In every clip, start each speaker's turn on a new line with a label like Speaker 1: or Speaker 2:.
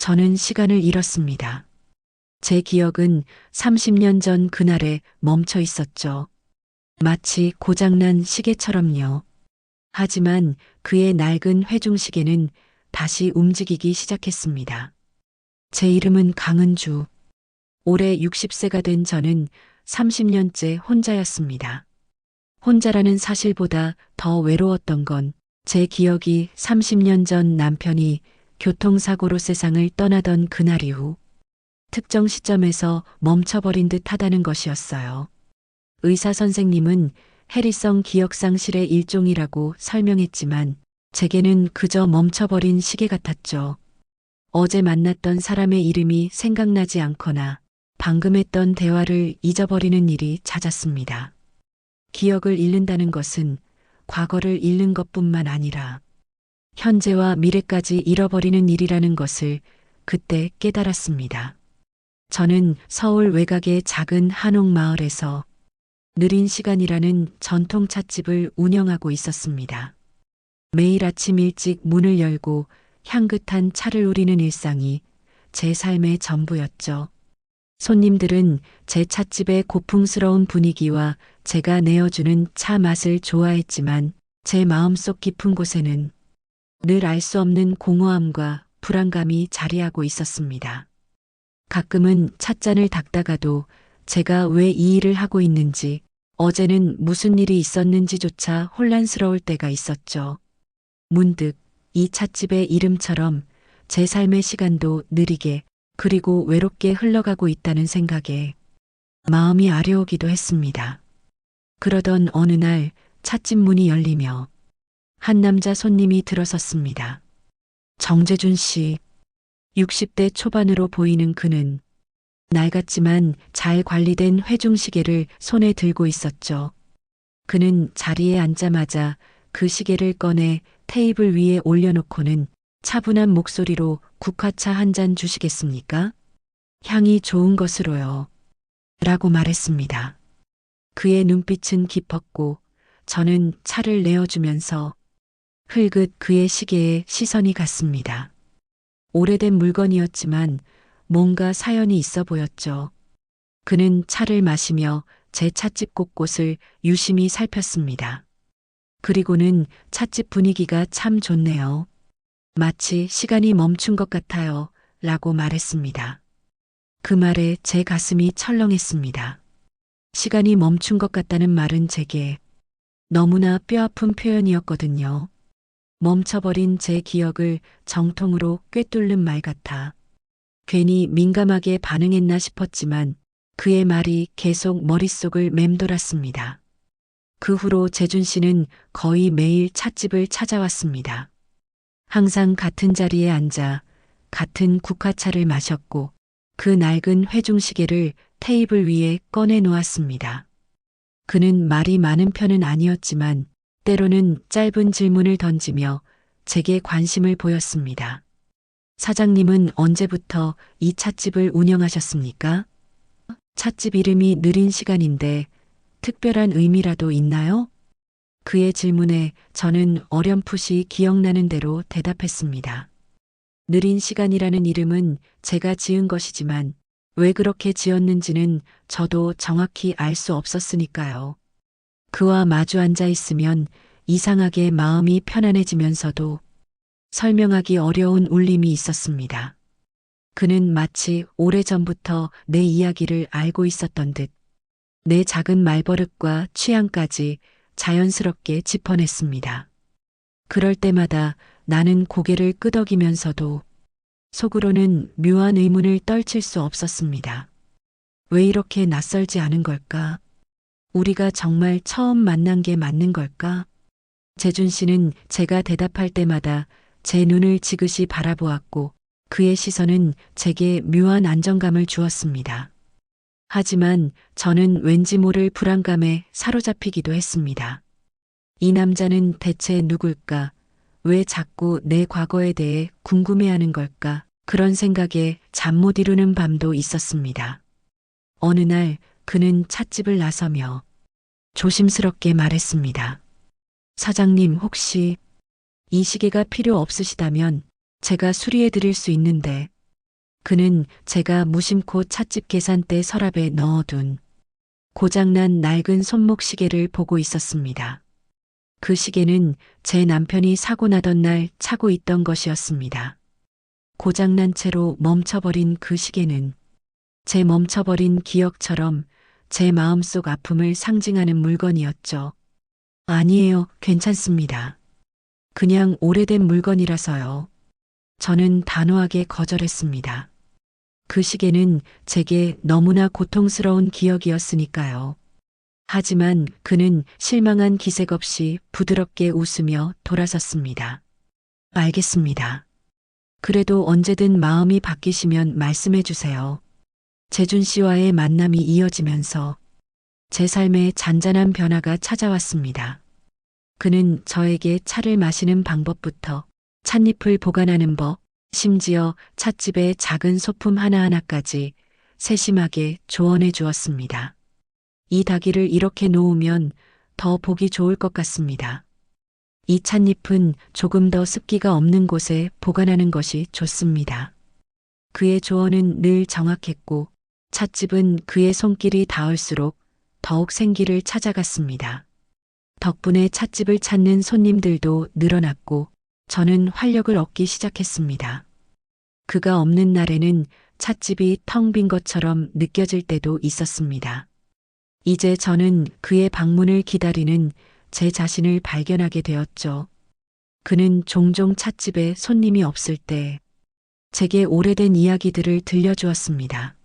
Speaker 1: 저는 시간을 잃었습니다. 제 기억은 30년 전 그날에 멈춰 있었죠. 마치 고장난 시계처럼요. 하지만 그의 낡은 회중시계는 다시 움직이기 시작했습니다. 제 이름은 강은주. 올해 60세가 된 저는 30년째 혼자였습니다. 혼자라는 사실보다 더 외로웠던 건 제 기억이 30년 전 남편이 교통사고로 세상을 떠나던 그날 이후 특정 시점에서 멈춰버린 듯 하다는 것이었어요. 의사 선생님은 해리성 기억상실의 일종이라고 설명했지만 제게는 그저 멈춰버린 시계 같았죠. 어제 만났던 사람의 이름이 생각나지 않거나 방금 했던 대화를 잊어버리는 일이 잦았습니다. 기억을 잃는다는 것은 과거를 잃는 것뿐만 아니라 현재와 미래까지 잃어버리는 일이라는 것을 그때 깨달았습니다. 저는 서울 외곽의 작은 한옥마을에서 느린 시간이라는 전통 찻집을 운영하고 있었습니다. 매일 아침 일찍 문을 열고 향긋한 차를 우리는 일상이 제 삶의 전부였죠. 손님들은 제 찻집의 고풍스러운 분위기와 제가 내어주는 차 맛을 좋아했지만 제 마음속 깊은 곳에는 늘 알 수 없는 공허함과 불안감이 자리하고 있었습니다. 가끔은 찻잔을 닦다가도 제가 왜 이 일을 하고 있는지, 어제는 무슨 일이 있었는지조차 혼란스러울 때가 있었죠. 문득 이 찻집의 이름처럼 제 삶의 시간도 느리게 그리고 외롭게 흘러가고 있다는 생각에 마음이 아려오기도 했습니다. 그러던 어느 날 찻집 문이 열리며 한 남자 손님이 들어섰습니다. 정재준 씨. 60대 초반으로 보이는 그는 낡았지만 잘 관리된 회중시계를 손에 들고 있었죠. 그는 자리에 앉자마자 그 시계를 꺼내 테이블 위에 올려놓고는 차분한 목소리로 국화차 한 잔 주시겠습니까? 향이 좋은 것으로요. 라고 말했습니다. 그의 눈빛은 깊었고 저는 차를 내어주면서 흘긋 그의 시계에 시선이 갔습니다. 오래된 물건이었지만 뭔가 사연이 있어 보였죠. 그는 차를 마시며 제 찻집 곳곳을 유심히 살폈습니다. 그리고는 찻집 분위기가 참 좋네요. 마치 시간이 멈춘 것 같아요. 라고 말했습니다. 그 말에 제 가슴이 철렁했습니다. 시간이 멈춘 것 같다는 말은 제게 너무나 뼈아픈 표현이었거든요. 멈춰버린 제 기억을 정통으로 꿰뚫는 말 같아. 괜히 민감하게 반응했나 싶었지만 그의 말이 계속 머릿속을 맴돌았습니다. 그 후로 재준 씨는 거의 매일 찻집을 찾아왔습니다. 항상 같은 자리에 앉아 같은 국화차를 마셨고 그 낡은 회중시계를 테이블 위에 꺼내 놓았습니다. 그는 말이 많은 편은 아니었지만 때로는 짧은 질문을 던지며 제게 관심을 보였습니다. 사장님은 언제부터 이 찻집을 운영하셨습니까? 찻집 이름이 느린 시간인데 특별한 의미라도 있나요? 그의 질문에 저는 어렴풋이 기억나는 대로 대답했습니다. 느린 시간이라는 이름은 제가 지은 것이지만 왜 그렇게 지었는지는 저도 정확히 알 수 없었으니까요. 그와 마주 앉아 있으면 이상하게 마음이 편안해지면서도 설명하기 어려운 울림이 있었습니다. 그는 마치 오래전부터 내 이야기를 알고 있었던 듯 내 작은 말버릇과 취향까지 자연스럽게 짚어냈습니다. 그럴 때마다 나는 고개를 끄덕이면서도 속으로는 묘한 의문을 떨칠 수 없었습니다. 왜 이렇게 낯설지 않은 걸까? 우리가 정말 처음 만난 게 맞는 걸까? 재준 씨는 제가 대답할 때마다 제 눈을 지그시 바라보았고 그의 시선은 제게 묘한 안정감을 주었습니다. 하지만 저는 왠지 모를 불안감에 사로잡히기도 했습니다. 이 남자는 대체 누굴까? 왜 자꾸 내 과거에 대해 궁금해하는 걸까? 그런 생각에 잠 못 이루는 밤도 있었습니다. 어느 날 그는 찻집을 나서며 조심스럽게 말했습니다. 사장님, 혹시 이 시계가 필요 없으시다면 제가 수리해 드릴 수 있는데 그는 제가 무심코 찻집 계산대 서랍에 넣어둔 고장난 낡은 손목 시계를 보고 있었습니다. 그 시계는 제 남편이 사고 나던 날 차고 있던 것이었습니다. 고장난 채로 멈춰버린 그 시계는 제 멈춰버린 기억처럼 제 마음속 아픔을 상징하는 물건이었죠. 아니에요, 괜찮습니다. 그냥 오래된 물건이라서요. 저는 단호하게 거절했습니다. 그 시계는 제게 너무나 고통스러운 기억이었으니까요. 하지만 그는 실망한 기색 없이 부드럽게 웃으며 돌아섰습니다. 알겠습니다. 그래도 언제든 마음이 바뀌시면 말씀해 주세요. 재준 씨와의 만남이 이어지면서 제 삶에 잔잔한 변화가 찾아왔습니다. 그는 저에게 차를 마시는 방법부터 찻잎을 보관하는 법, 심지어 찻집의 작은 소품 하나하나까지 세심하게 조언해 주었습니다. 이 닭이를 이렇게 놓으면 더 보기 좋을 것 같습니다. 이 찻잎은 조금 더 습기가 없는 곳에 보관하는 것이 좋습니다. 그의 조언은 늘 정확했고 찻집은 그의 손길이 닿을수록 더욱 생기를 찾아갔습니다. 덕분에 찻집을 찾는 손님들도 늘어났고 저는 활력을 얻기 시작했습니다. 그가 없는 날에는 찻집이 텅 빈 것처럼 느껴질 때도 있었습니다. 이제 저는 그의 방문을 기다리는 제 자신을 발견하게 되었죠. 그는 종종 찻집에 손님이 없을 때 제게 오래된 이야기들을 들려주었습니다.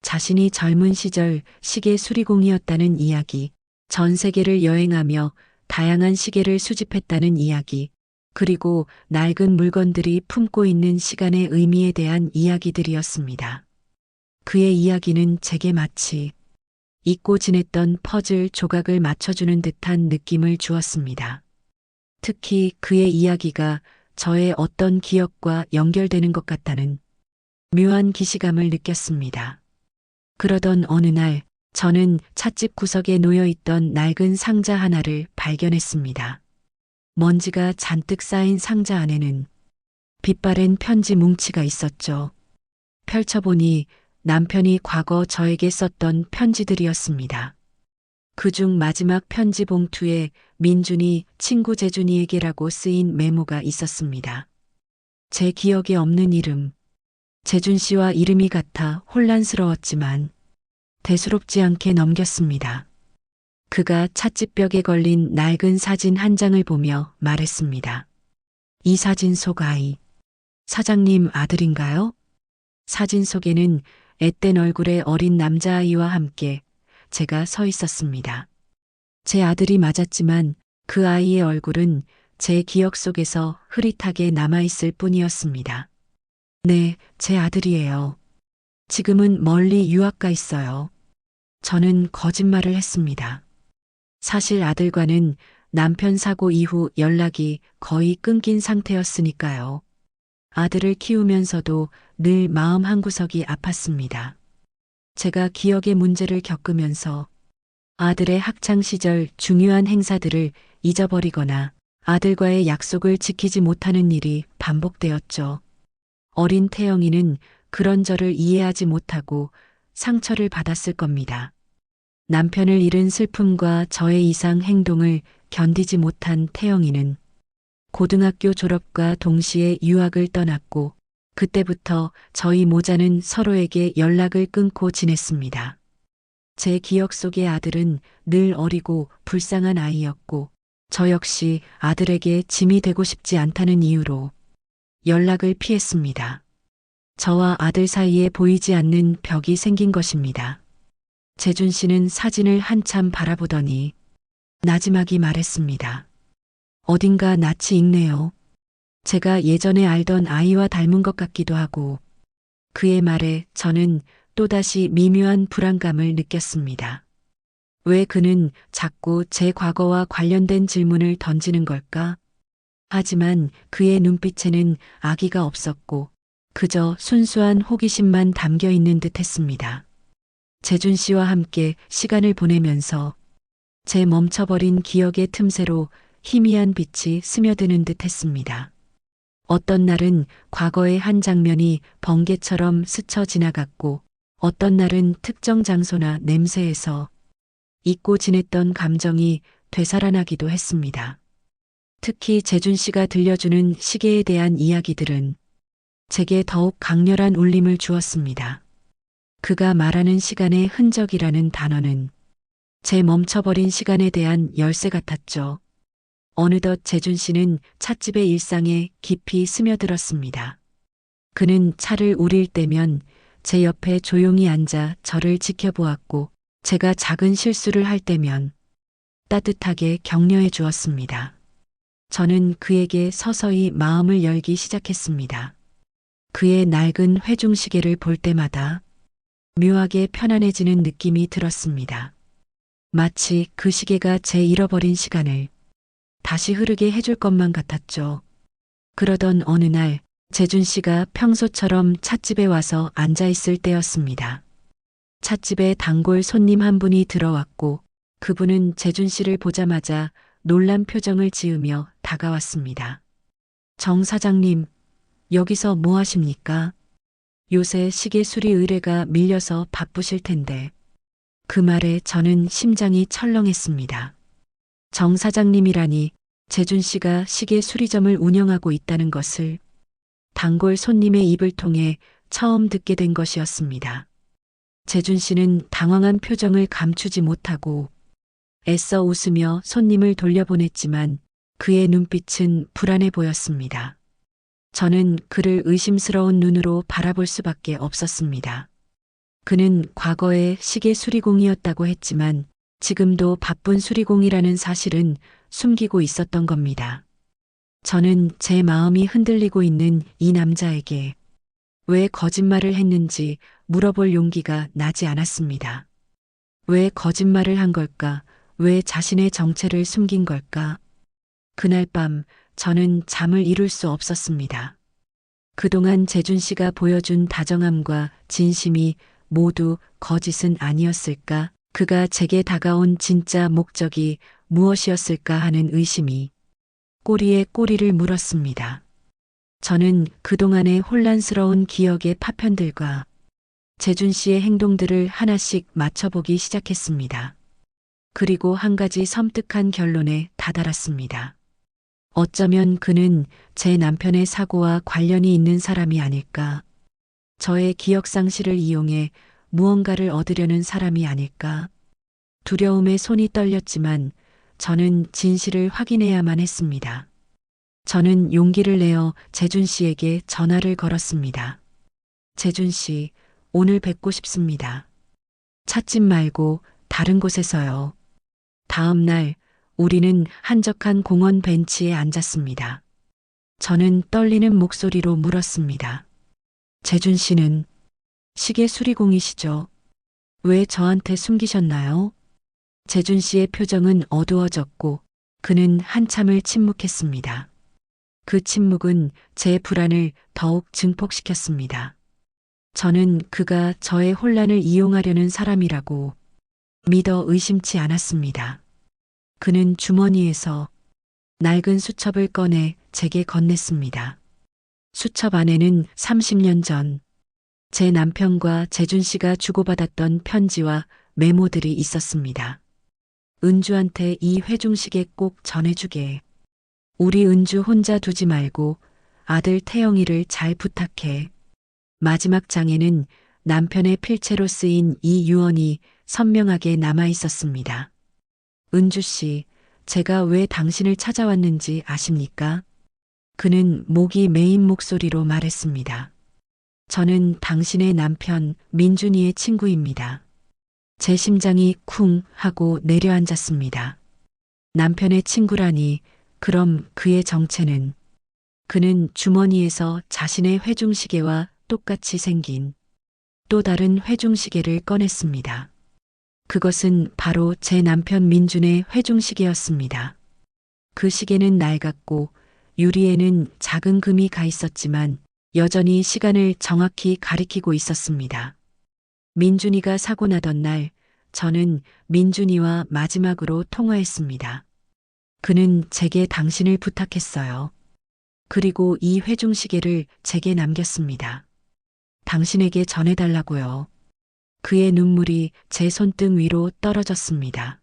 Speaker 1: 자신이 젊은 시절 시계 수리공이었다는 이야기, 전 세계를 여행하며 다양한 시계를 수집했다는 이야기, 그리고 낡은 물건들이 품고 있는 시간의 의미에 대한 이야기들이었습니다. 그의 이야기는 제게 마치 잊고 지냈던 퍼즐 조각을 맞춰주는 듯한 느낌을 주었습니다. 특히 그의 이야기가 저의 어떤 기억과 연결되는 것 같다는 묘한 기시감을 느꼈습니다. 그러던 어느 날 저는 찻집 구석에 놓여있던 낡은 상자 하나를 발견했습니다. 먼지가 잔뜩 쌓인 상자 안에는 빛바랜 편지 뭉치가 있었죠. 펼쳐보니 남편이 과거 저에게 썼던 편지들이었습니다. 그중 마지막 편지 봉투에 민준이 친구 재준이에게라고 쓰인 메모가 있었습니다. 제 기억에 없는 이름, 재준 씨와 이름이 같아 혼란스러웠지만 대수롭지 않게 넘겼습니다. 그가 찻집 벽에 걸린 낡은 사진 한 장을 보며 말했습니다. 이 사진 속 아이, 사장님 아들인가요? 사진 속에는 앳된 얼굴의 어린 남자아이와 함께 제가 서 있었습니다. 제 아들이 맞았지만 그 아이의 얼굴은 제 기억 속에서 흐릿하게 남아있을 뿐이었습니다. 네, 제 아들이에요. 지금은 멀리 유학 가 있어요. 저는 거짓말을 했습니다. 사실 아들과는 남편 사고 이후 연락이 거의 끊긴 상태였으니까요. 아들을 키우면서도 늘 마음 한구석이 아팠습니다. 제가 기억의 문제를 겪으면서 아들의 학창 시절 중요한 행사들을 잊어버리거나 아들과의 약속을 지키지 못하는 일이 반복되었죠. 어린 태영이는 그런 저를 이해하지 못하고 상처를 받았을 겁니다. 남편을 잃은 슬픔과 저의 이상 행동을 견디지 못한 태영이는 고등학교 졸업과 동시에 유학을 떠났고 그때부터 저희 모자는 서로에게 연락을 끊고 지냈습니다. 제 기억 속의 아들은 늘 어리고 불쌍한 아이였고 저 역시 아들에게 짐이 되고 싶지 않다는 이유로 연락을 피했습니다. 저와 아들 사이에 보이지 않는 벽이 생긴 것입니다. 재준 씨는 사진을 한참 바라보더니 나지막이 말했습니다. 어딘가 낯이 익네요. 제가 예전에 알던 아이와 닮은 것 같기도 하고 그의 말에 저는 또다시 미묘한 불안감을 느꼈습니다. 왜 그는 자꾸 제 과거와 관련된 질문을 던지는 걸까? 하지만 그의 눈빛에는 악의가 없었고 그저 순수한 호기심만 담겨 있는 듯 했습니다. 재준 씨와 함께 시간을 보내면서 제 멈춰버린 기억의 틈새로 희미한 빛이 스며드는 듯 했습니다. 어떤 날은 과거의 한 장면이 번개처럼 스쳐 지나갔고 어떤 날은 특정 장소나 냄새에서 잊고 지냈던 감정이 되살아나기도 했습니다. 특히 재준 씨가 들려주는 시계에 대한 이야기들은 제게 더욱 강렬한 울림을 주었습니다. 그가 말하는 시간의 흔적이라는 단어는 제 멈춰버린 시간에 대한 열쇠 같았죠. 어느덧 재준 씨는 찻집의 일상에 깊이 스며들었습니다. 그는 차를 우릴 때면 제 옆에 조용히 앉아 저를 지켜보았고 제가 작은 실수를 할 때면 따뜻하게 격려해 주었습니다. 저는 그에게 서서히 마음을 열기 시작했습니다. 그의 낡은 회중시계를 볼 때마다 묘하게 편안해지는 느낌이 들었습니다. 마치 그 시계가 제 잃어버린 시간을 다시 흐르게 해줄 것만 같았죠. 그러던 어느 날 재준 씨가 평소처럼 찻집에 와서 앉아 있을 때였습니다. 찻집에 단골 손님 한 분이 들어왔고 그분은 재준 씨를 보자마자 놀란 표정을 지으며 다가왔습니다. 정 사장님, 여기서 뭐 하십니까? 요새 시계 수리 의뢰가 밀려서 바쁘실 텐데. 그 말에 저는 심장이 철렁했습니다. 정 사장님이라니 재준 씨가 시계 수리점을 운영하고 있다는 것을 단골 손님의 입을 통해 처음 듣게 된 것이었습니다. 재준 씨는 당황한 표정을 감추지 못하고 애써 웃으며 손님을 돌려보냈지만 그의 눈빛은 불안해 보였습니다. 저는 그를 의심스러운 눈으로 바라볼 수밖에 없었습니다. 그는 과거에 시계 수리공이었다고 했지만 지금도 바쁜 수리공이라는 사실은 숨기고 있었던 겁니다. 저는 제 마음이 흔들리고 있는 이 남자에게 왜 거짓말을 했는지 물어볼 용기가 나지 않았습니다. 왜 거짓말을 한 걸까? 왜 자신의 정체를 숨긴 걸까? 그날 밤 저는 잠을 이룰 수 없었습니다. 그동안 재준 씨가 보여준 다정함과 진심이 모두 거짓은 아니었을까? 그가 제게 다가온 진짜 목적이 무엇이었을까 하는 의심이 꼬리에 꼬리를 물었습니다. 저는 그동안의 혼란스러운 기억의 파편들과 재준 씨의 행동들을 하나씩 맞춰보기 시작했습니다. 그리고 한 가지 섬뜩한 결론에 다다랐습니다. 어쩌면 그는 제 남편의 사고와 관련이 있는 사람이 아닐까. 저의 기억 상실을 이용해 무언가를 얻으려는 사람이 아닐까. 두려움에 손이 떨렸지만 저는 진실을 확인해야만 했습니다. 저는 용기를 내어 재준 씨에게 전화를 걸었습니다. 재준 씨, 오늘 뵙고 싶습니다. 찻집 말고 다른 곳에서요. 다음 날 우리는 한적한 공원 벤치에 앉았습니다. 저는 떨리는 목소리로 물었습니다. 재준 씨는 시계 수리공이시죠? 왜 저한테 숨기셨나요? 재준 씨의 표정은 어두워졌고 그는 한참을 침묵했습니다. 그 침묵은 제 불안을 더욱 증폭시켰습니다. 저는 그가 저의 혼란을 이용하려는 사람이라고 믿어 의심치 않았습니다. 그는 주머니에서 낡은 수첩을 꺼내 제게 건넸습니다. 수첩 안에는 30년 전 제 남편과 재준 씨가 주고받았던 편지와 메모들이 있었습니다. 은주한테 이 회중식에 꼭 전해주게. 우리 은주 혼자 두지 말고 아들 태영이를 잘 부탁해. 마지막 장에는 남편의 필체로 쓰인 이 유언이 선명하게 남아 있었습니다. 은주 씨, 제가 왜 당신을 찾아왔는지 아십니까? 그는 목이 메인 목소리로 말했습니다. 저는 당신의 남편 민준이의 친구입니다. 제 심장이 쿵 하고 내려앉았습니다. 남편의 친구라니, 그럼 그의 정체는? 그는 주머니에서 자신의 회중시계와 똑같이 생긴 또 다른 회중시계를 꺼냈습니다. 그것은 바로 제 남편 민준의 회중시계였습니다. 그 시계는 낡았고 유리에는 작은 금이 가 있었지만 여전히 시간을 정확히 가리키고 있었습니다. 민준이가 사고 나던 날 저는 민준이와 마지막으로 통화했습니다. 그는 제게 당신을 부탁했어요. 그리고 이 회중시계를 제게 남겼습니다. 당신에게 전해달라고요. 그의 눈물이 제 손등 위로 떨어졌습니다.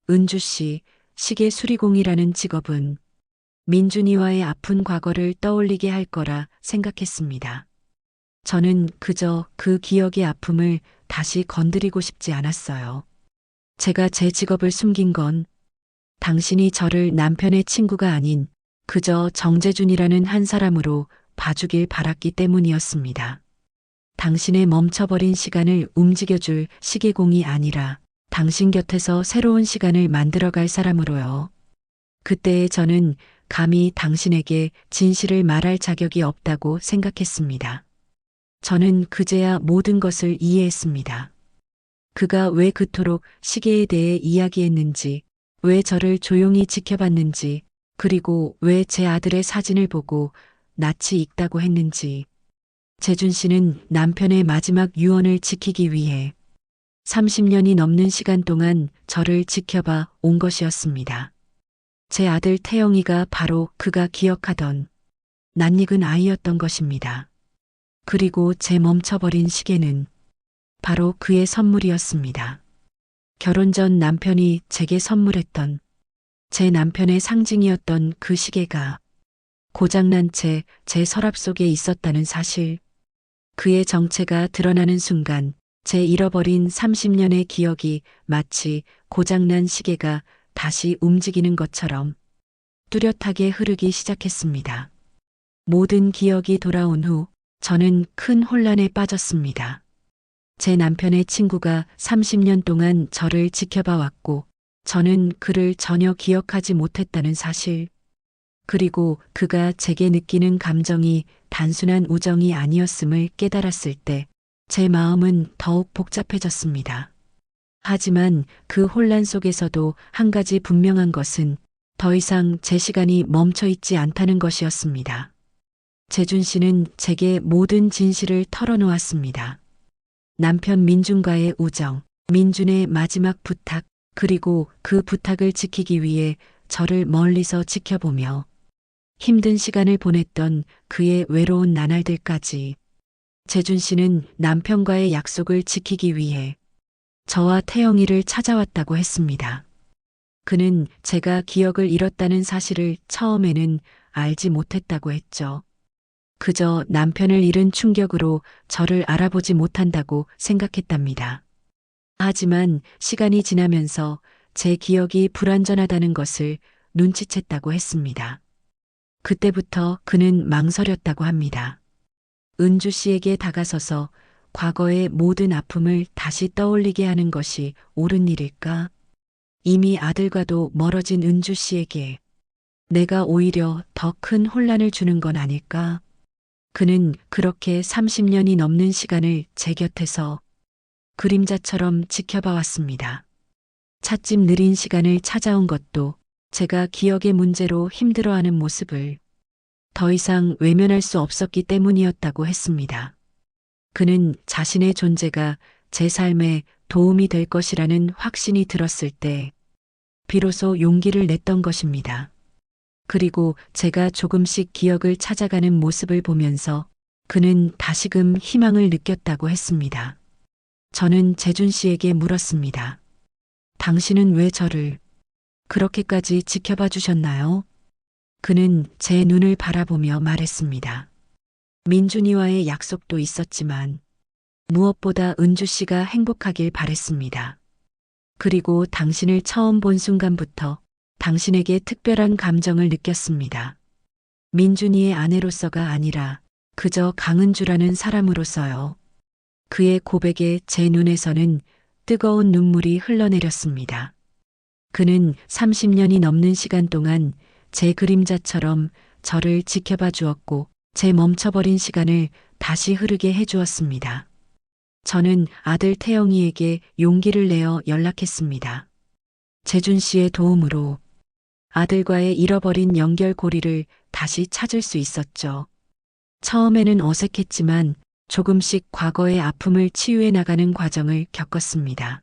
Speaker 1: 은주 씨, 시계 수리공이라는 직업은 민준이와의 아픈 과거를 떠올리게 할 거라 생각했습니다. 저는 그저 그 기억의 아픔을 다시 건드리고 싶지 않았어요. 제가 제 직업을 숨긴 건 당신이 저를 남편의 친구가 아닌 그저 정재준이라는 한 사람으로 봐주길 바랐기 때문이었습니다. 당신의 멈춰버린 시간을 움직여줄 시계공이 아니라 당신 곁에서 새로운 시간을 만들어갈 사람으로요. 그때의 저는 감히 당신에게 진실을 말할 자격이 없다고 생각했습니다. 저는 그제야 모든 것을 이해했습니다. 그가 왜 그토록 시계에 대해 이야기했는지, 왜 저를 조용히 지켜봤는지, 그리고 왜 제 아들의 사진을 보고 낯이 익다고 했는지. 재준 씨는 남편의 마지막 유언을 지키기 위해 30년이 넘는 시간 동안 저를 지켜봐 온 것이었습니다. 제 아들 태영이가 바로 그가 기억하던 낯익은 아이였던 것입니다. 그리고 제 멈춰버린 시계는 바로 그의 선물이었습니다. 결혼 전 남편이 제게 선물했던 제 남편의 상징이었던 그 시계가 고장난 채 제 서랍 속에 있었다는 사실. 그의 정체가 드러나는 순간 제 잃어버린 30년의 기억이 마치 고장난 시계가 다시 움직이는 것처럼 뚜렷하게 흐르기 시작했습니다. 모든 기억이 돌아온 후 저는 큰 혼란에 빠졌습니다. 제 남편의 친구가 30년 동안 저를 지켜봐 왔고 저는 그를 전혀 기억하지 못했다는 사실. 그리고 그가 제게 느끼는 감정이 단순한 우정이 아니었음을 깨달았을 때 제 마음은 더욱 복잡해졌습니다. 하지만 그 혼란 속에서도 한 가지 분명한 것은 더 이상 제 시간이 멈춰 있지 않다는 것이었습니다. 재준 씨는 제게 모든 진실을 털어놓았습니다. 남편 민준과의 우정, 민준의 마지막 부탁, 그리고 그 부탁을 지키기 위해 저를 멀리서 지켜보며 힘든 시간을 보냈던 그의 외로운 나날들까지. 재준 씨는 남편과의 약속을 지키기 위해 저와 태영이를 찾아왔다고 했습니다. 그는 제가 기억을 잃었다는 사실을 처음에는 알지 못했다고 했죠. 그저 남편을 잃은 충격으로 저를 알아보지 못한다고 생각했답니다. 하지만 시간이 지나면서 제 기억이 불완전하다는 것을 눈치챘다고 했습니다. 그때부터 그는 망설였다고 합니다. 은주 씨에게 다가서서 과거의 모든 아픔을 다시 떠올리게 하는 것이 옳은 일일까? 이미 아들과도 멀어진 은주 씨에게 내가 오히려 더 큰 혼란을 주는 건 아닐까? 그는 그렇게 30년이 넘는 시간을 제 곁에서 그림자처럼 지켜봐 왔습니다. 찻집 느린 시간을 찾아온 것도 제가 기억의 문제로 힘들어하는 모습을 더 이상 외면할 수 없었기 때문이었다고 했습니다. 그는 자신의 존재가 제 삶에 도움이 될 것이라는 확신이 들었을 때 비로소 용기를 냈던 것입니다. 그리고 제가 조금씩 기억을 찾아가는 모습을 보면서 그는 다시금 희망을 느꼈다고 했습니다. 저는 재준 씨에게 물었습니다. 당신은 왜 저를 그렇게까지 지켜봐 주셨나요? 그는 제 눈을 바라보며 말했습니다. 민준이와의 약속도 있었지만 무엇보다 은주 씨가 행복하길 바랬습니다. 그리고 당신을 처음 본 순간부터 당신에게 특별한 감정을 느꼈습니다. 민준이의 아내로서가 아니라 그저 강은주라는 사람으로서요. 그의 고백에 제 눈에서는 뜨거운 눈물이 흘러내렸습니다. 그는 30년이 넘는 시간 동안 제 그림자처럼 저를 지켜봐 주었고 제 멈춰버린 시간을 다시 흐르게 해주었습니다. 저는 아들 태영이에게 용기를 내어 연락했습니다. 재준 씨의 도움으로 아들과의 잃어버린 연결고리를 다시 찾을 수 있었죠. 처음에는 어색했지만 조금씩 과거의 아픔을 치유해 나가는 과정을 겪었습니다.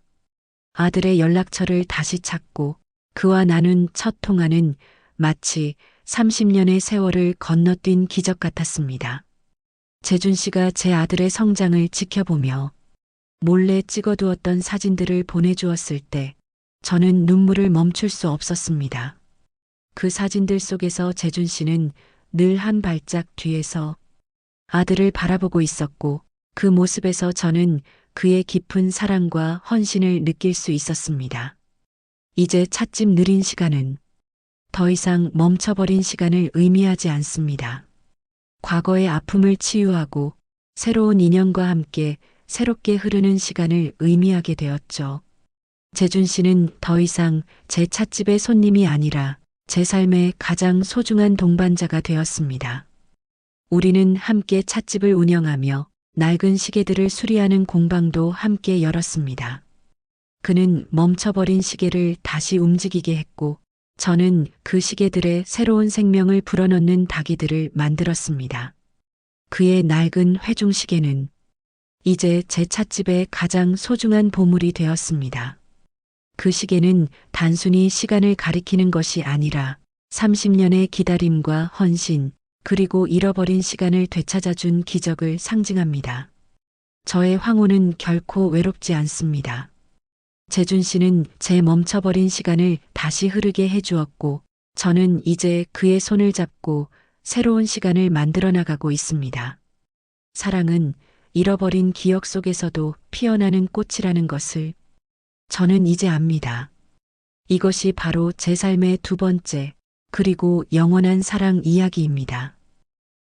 Speaker 1: 아들의 연락처를 다시 찾고 그와 나눈 첫 통화는 마치 30년의 세월을 건너뛴 기적 같았습니다. 재준 씨가 제 아들의 성장을 지켜보며 몰래 찍어두었던 사진들을 보내주었을 때 저는 눈물을 멈출 수 없었습니다. 그 사진들 속에서 재준 씨는 늘 한 발짝 뒤에서 아들을 바라보고 있었고 그 모습에서 저는 그의 깊은 사랑과 헌신을 느낄 수 있었습니다. 이제 찻집 느린 시간은 더 이상 멈춰버린 시간을 의미하지 않습니다. 과거의 아픔을 치유하고 새로운 인연과 함께 새롭게 흐르는 시간을 의미하게 되었죠. 재준 씨는 더 이상 제 찻집의 손님이 아니라 제 삶의 가장 소중한 동반자가 되었습니다. 우리는 함께 찻집을 운영하며 낡은 시계들을 수리하는 공방도 함께 열었습니다. 그는 멈춰버린 시계를 다시 움직이게 했고 저는 그 시계들의 새로운 생명을 불어넣는 다기들을 만들었습니다. 그의 낡은 회중시계는 이제 제 찻집의 가장 소중한 보물이 되었습니다. 그 시계는 단순히 시간을 가리키는 것이 아니라 30년의 기다림과 헌신, 그리고 잃어버린 시간을 되찾아준 기적을 상징합니다. 저의 황혼은 결코 외롭지 않습니다. 재준 씨는 제 멈춰버린 시간을 다시 흐르게 해주었고, 저는 이제 그의 손을 잡고 새로운 시간을 만들어 나가고 있습니다. 사랑은 잃어버린 기억 속에서도 피어나는 꽃이라는 것을 저는 이제 압니다. 이것이 바로 제 삶의 두 번째, 그리고 영원한 사랑 이야기입니다.